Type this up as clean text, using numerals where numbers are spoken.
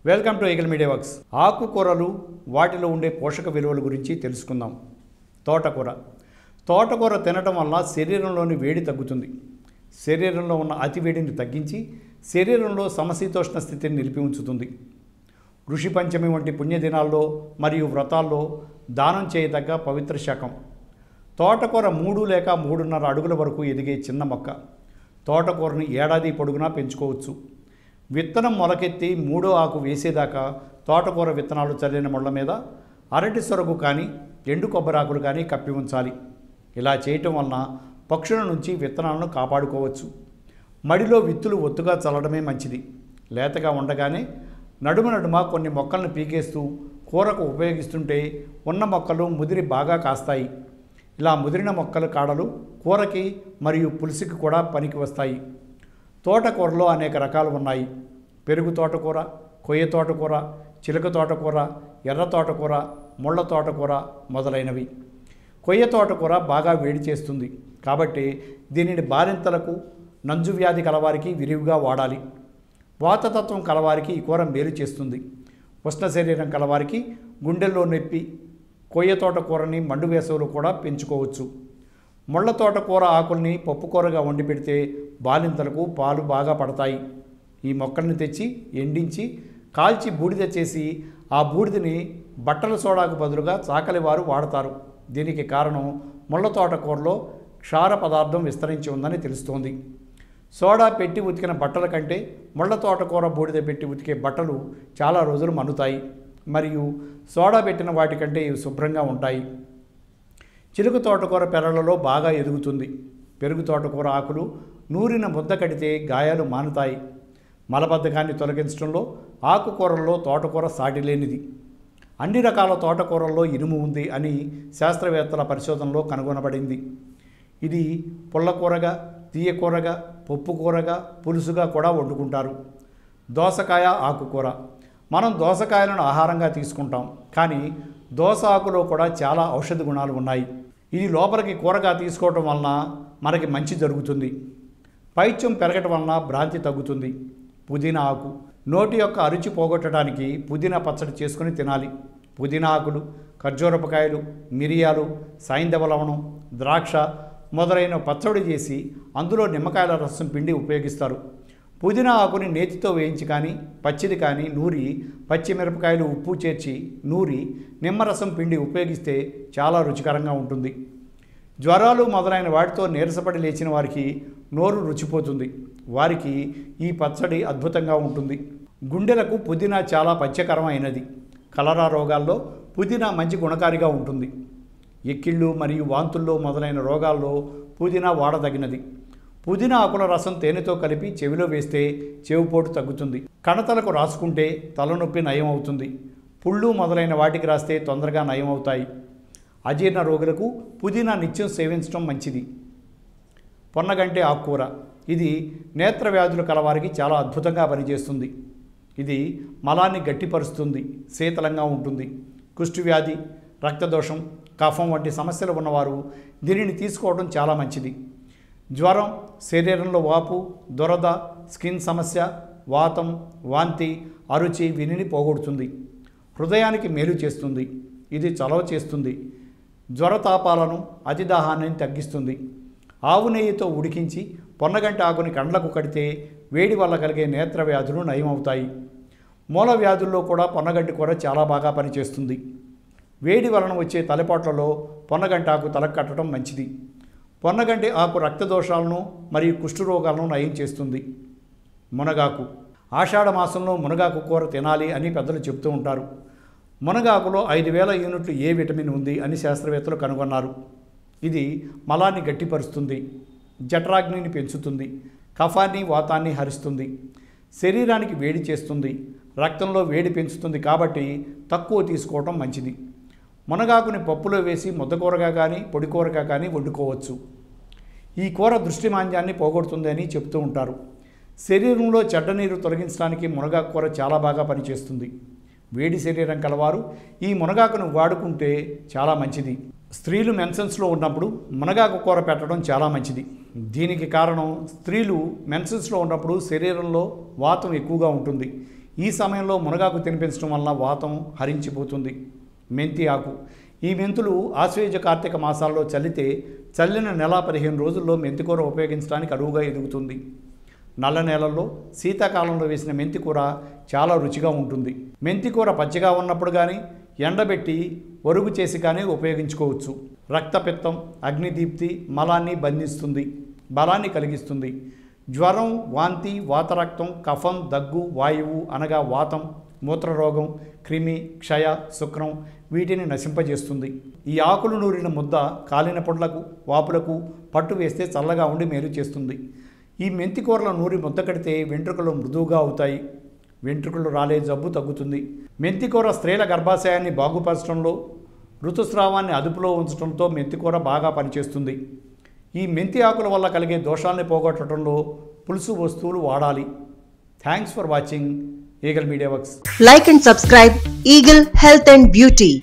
Welcome to eagle media works. ఆకుకూరలు వాటిలో ఉండే పోషక విలువల గురించి తెలుసుకుందాం. తోటకూర తినటం వల్ల శరీరంలోని వేడి తగ్గుతుంది. శరీరంలో ఉన్న అతి వేడిని తగ్గించి శరీరంలో సమశీతోష్ణ స్థితిని నిలిపి ఉంచుతుంది. ఋషి పంచమి వంటి పుణ్యదినాల్లో మరియు వ్రతాల్లో దానం చేయదగ్గ పవిత్ర శాఖం. తోటకూర 3 లేక 3.5 అడుగుల వరకు ఎదిగే చిన్న మొక్క. తోటకూరని ఏడాది పొడుగునా పెంచుకోవచ్చు. విత్తనం మొలకెత్తి 3వ ఆకు వేసేదాకా తోటకూర విత్తనాలు చల్లిన ముళ్ళ మీద అరటి సొరగు కానీ ఎండు కొబ్బరాకులు కానీ కప్పి ఉంచాలి. ఇలా చేయటం వలన పక్షుల నుంచి విత్తనాలను కాపాడుకోవచ్చు. మడిలో విత్తులు ఒత్తుగా చల్లడమే మంచిది. లేతగా ఉండగానే నడుమ కొన్ని మొక్కలను పీకేస్తూ కూరకు ఉపయోగిస్తుంటే ఉన్న మొక్కలు ముదిరి బాగా కాస్తాయి. ఇలా ముదిరిన మొక్కల కాడలు కూరకి మరియు పులుసుకి కూడా పనికి వస్తాయి. తోటకూరలో అనేక రకాలు ఉన్నాయి. పెరుగు తోటకూర, కొయ్య తోటకూర, చిలక తోటకూర, ఎర్ర తోటకూర, ముళ్ళ తోటకూర మొదలైనవి. కొయ్య తోటకూర బాగా వేడి చేస్తుంది కాబట్టి దీనిని బాలింతలకు, నంజు వ్యాధి కలవారికి విరివిగా వాడాలి. వాతతత్వం కలవారికి ఈ కూర మేలు చేస్తుంది. ఉష్ణ శరీరం కలవారికి గుండెల్లో నొప్పి కొయ్య తోటకూరని మండు వేసవులు కూడా పెంచుకోవచ్చు. ముళ్ళ తోటకూర ఆకుల్ని పప్పుకూరగా వండి పెడితే బాలింతలకు పాలు బాగా పడతాయి. ఈ మొక్కల్ని తెచ్చి ఎండించి కాల్చి బూడిద చేసి ఆ బూడిదని బట్టల సోడాకు బదులుగా చాకలివారు వాడతారు. దీనికి కారణం ముళ్ళ తోటకూరలో క్షార పదార్థం విస్తరించి ఉందని తెలుస్తోంది. సోడా పెట్టి ఉతికిన బట్టల కంటే ముళ్ళ తోటకూర బూడిద పెట్టి ఉతికే బట్టలు చాలా రోజులు మన్నుతాయి మరియు సోడా పెట్టిన వాటికంటే ఇవి శుభ్రంగా ఉంటాయి. చిలుక తోటకూర పెరళ్లలో బాగా ఎదుగుతుంది. పెరుగు తోటకూర ఆకులు నూరిన ముద్ద కడితే గాయాలు మానుతాయి. మలబద్ధకాన్ని తొలగించడంలో ఆకుకూరల్లో తోటకూర సాటిలేనిది. అన్ని రకాల తోటకూరల్లో ఇనుము ఉంది అని శాస్త్రవేత్తల పరిశోధనలో కనుగొనబడింది. ఇది పుల్లకూరగా, తీయకూరగా, పప్పుకూరగా, పులుసుగా కూడా వండుకుంటారు. దోసకాయ ఆకుకూర. మనం దోసకాయలను ఆహారంగా తీసుకుంటాం, కానీ దోస ఆకులో కూడా చాలా ఔషధ గుణాలు ఉన్నాయి. ఇది లోపలికి కూరగా తీసుకోవటం వలన మనకి మంచి జరుగుతుంది. పైత్యం పెరగటం వలన భ్రాంతి తగ్గుతుంది. పుదీనా ఆకు. నోటి యొక్క అరుచి పోగొట్టడానికి పుదీనా పచ్చడి చేసుకుని తినాలి. పుదీనా ఆకులు, ఖర్జూరపకాయలు, మిరియాలు, సైంధవ లవణం, ద్రాక్ష మొదలైన పచ్చడి చేసి అందులో నిమ్మకాయల రసం పిండి ఉపయోగిస్తారు. పుదీనా ఆకుని నేతితో వేయించి కానీ పచ్చిది కానీ నూరి పచ్చిమిరపకాయలు ఉప్పు చేర్చి నూరి నిమ్మరసం పిండి ఉపయోగిస్తే చాలా రుచికరంగా ఉంటుంది. జ్వరాలు మొదలైన వాటితో నీరసపడి లేచిన వారికి నోరు రుచిపోతుంది. వారికి ఈ పచ్చడి అద్భుతంగా ఉంటుంది. గుండెలకు పుదీనా చాలా పథ్యకరమైనది. కలరా రోగాల్లో పుదీనా మంచి గుణకారిగా ఉంటుంది. ఎక్కిళ్ళు మరియు వాంతుల్లో మొదలైన రోగాల్లో పుదీనా వాడదగినది. పుదీనా ఆకుల రసం తేనెతో కలిపి చెవిలో వేస్తే చెవిపోటు తగ్గుతుంది. కణతలకు రాసుకుంటే తలనొప్పి నయం అవుతుంది. పుళ్ళు మొదలైన వాటికి రాస్తే తొందరగా నయం అవుతాయి. అజీర్ణ రోగులకు పుదీనా నిత్యం సేవించడం మంచిది. పొన్నగంటి ఆకుకూర. ఇది నేత్ర వ్యాధులు కలవారికి చాలా అద్భుతంగా పనిచేస్తుంది. ఇది మలాన్ని గట్టిపరుస్తుంది, శీతలంగా ఉంటుంది. కుష్టి వ్యాధి, రక్తదోషం, కఫం వంటి సమస్యలు ఉన్నవారు దీనిని తీసుకోవడం చాలా మంచిది. జ్వరం, శరీరంలో వాపు, దురద, స్కిన్ సమస్య, వాతం, వాంతి, అరుచి వీనిని పోగొడుతుంది. హృదయానికి మేలు చేస్తుంది. ఇది చలవ చేస్తుంది. జ్వరతాపాలను, అతిదాహాన్ని తగ్గిస్తుంది. ఆవు నెయ్యితో ఉడికించి పొన్నగంటి ఆకుని కండ్లకు కడితే వేడి వల్ల కలిగే నేత్ర వ్యాధులు నయమవుతాయి. మూల వ్యాధుల్లో కూడా పొన్నగంటి కూర చాలా బాగా పనిచేస్తుంది. వేడి వలన వచ్చే తలపోట్లలో పొన్నగంటి ఆకు తలకు కట్టడం మంచిది. పొన్నగంటి ఆకు రక్తదోషాలను మరియు కుష్ఠరోగాలను నయం చేస్తుంది. మునగాకు. ఆషాఢ మాసంలో మునగాకు కూర తినాలి అని పెద్దలు చెబుతూ ఉంటారు. మునగాకులో 5000 యూనిట్లు ఏ విటమిన్ ఉంది అని శాస్త్రవేత్తలు కనుగొన్నారు. ఇది మలాన్ని గట్టిపరుస్తుంది, జఠరాగ్నిని పెంచుతుంది, కఫాన్ని, వాతాన్ని హరిస్తుంది, శరీరానికి వేడి చేస్తుంది, రక్తంలో వేడి పెంచుతుంది. కాబట్టి తక్కువ తీసుకోవటం మంచిది. మునగాకుని పప్పులో వేసి ముద్దకూరగా కానీ పొడికూరగా కానీ వండుకోవచ్చు. ఈ కూర దృష్టిమాంద్యాన్ని పోగొడుతుంది అని చెప్తూ ఉంటారు. శరీరంలో చెడ్డ నీరు తొలగించడానికి మునగాకు కూర చాలా బాగా పనిచేస్తుంది. వేడి శరీరం కలవారు ఈ మునగాకును వాడుకుంటే చాలా మంచిది. స్త్రీలు మెన్సెన్స్లో ఉన్నప్పుడు మునగాకు కూర పెట్టడం చాలా మంచిది. దీనికి కారణం స్త్రీలు మెన్సెన్స్లో ఉన్నప్పుడు శరీరంలో వాతం ఎక్కువగా ఉంటుంది. ఈ సమయంలో మునగాకు తినిపించడం వలన వాతం హరించిపోతుంది. మెంతి ఆకు. ఈ మెంతులు ఆశ్వేయుజ కార్తీక మాసాల్లో చల్లితే చల్లిన నెల 15 రోజుల్లో మెంతికూర ఉపయోగించడానికి అరువుగా ఎదుగుతుంది. నల్ల నేలల్లో శీతాకాలంలో వేసిన మెంతికూర చాలా రుచిగా ఉంటుంది. మెంతికూర పచ్చిగా ఉన్నప్పుడు కానీ ఎండబెట్టి ఒరుగు చేసి కానీ ఉపయోగించుకోవచ్చు. రక్తపిత్తం, అగ్నిదీప్తి, మలాన్ని బంధిస్తుంది, బలాన్ని కలిగిస్తుంది. జ్వరం, వాంతి, వాతరక్తం, కఫం, దగ్గు, వాయువు అనగా వాతం, మూత్రరోగం, క్రిమి, క్షయ, శుక్రం వీటిని నశింపజేస్తుంది. ఈ ఆకులు నూరిన ముద్ద కాలిన పొడ్లకు, వాపులకు పట్టు వేస్తే చల్లగా ఉండి మేలు చేస్తుంది. ఈ మెంతికూరల నూరి ముద్ద కడితే వెంట్రుకలు మృదువుగా అవుతాయి. వెంట్రుకలు రాలే జబ్బు తగ్గుతుంది. మెంతికూర స్త్రీల గర్భాశయాన్ని బాగుపరచడంలో, ఋతుస్రావాన్ని అదుపులో ఉంచడంతో మెంతికూర బాగా పనిచేస్తుంది. ఈ మెంతి ఆకుల వల్ల కలిగే దోషాల్ని పోగొట్టడంలో పులుసు వస్తువులు వాడాలి. Thanks for watching eagle media works. Like and subscribe Eagle Health and Beauty.